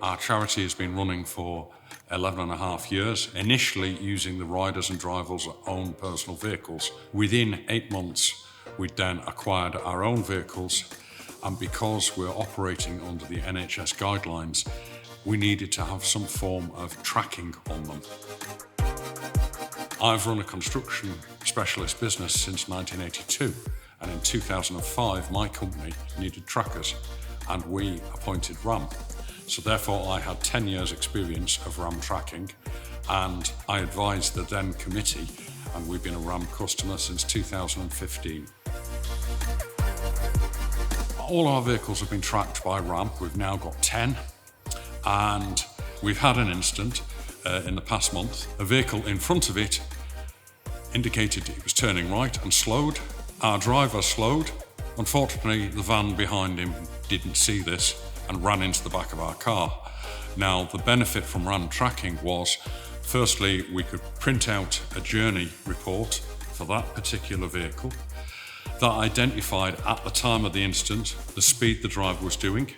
Our charity has been running for 11 and a half years, initially using the riders and drivers' own personal vehicles. Within 8 months, we then acquired our own vehicles, and because we're operating under the NHS guidelines, we needed to have some form of tracking on them. I've run a construction specialist business since 1982, and in 2005 my company needed trackers and we appointed RAM. So therefore I had 10 years experience of RAM tracking, and I advised the then committee, and we've been a RAM customer since 2015. All our vehicles have been tracked by RAM. We've now got 10, and we've had an incident in the past month. A vehicle in front of it indicated it was turning right and slowed. Our driver slowed. Unfortunately, the van behind him didn't see this and ran into the back of our car. Now, the benefit from RAM tracking was, firstly, we could print out a journey report for that particular vehicle that identified at the time of the incident the speed the driver was doing.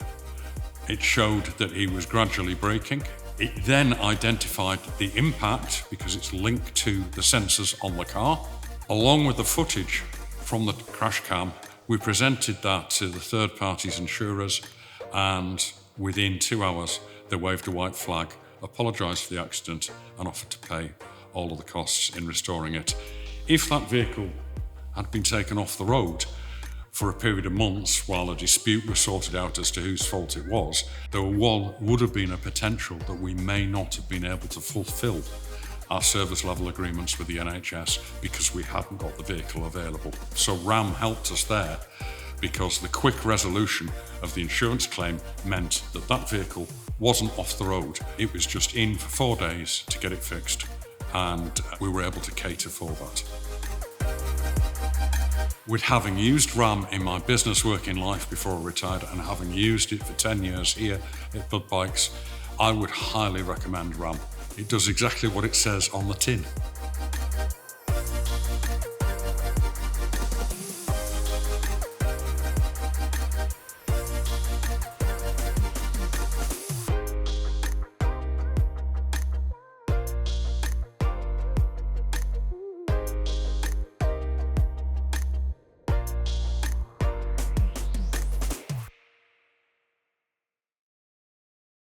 It showed that he was gradually braking. It then identified the impact, because it's linked to the sensors on the car. Along with the footage from the crash cam, we presented that to the third party's insurers, and within 2 hours they waved a white flag, apologised for the accident and offered to pay all of the costs in restoring it. If that vehicle had been taken off the road for a period of months while a dispute was sorted out as to whose fault it was, there would have been a potential that we may not have been able to fulfil our service level agreements with the NHS because we hadn't got the vehicle available. So RAM helped us there, because the quick resolution of the insurance claim meant that that vehicle wasn't off the road. It was just in for 4 days to get it fixed, and we were able to cater for that. With having used RAM in my business working life before I retired, and having used it for 10 years here at Bud Bikes, I would highly recommend RAM. It does exactly what it says on the tin.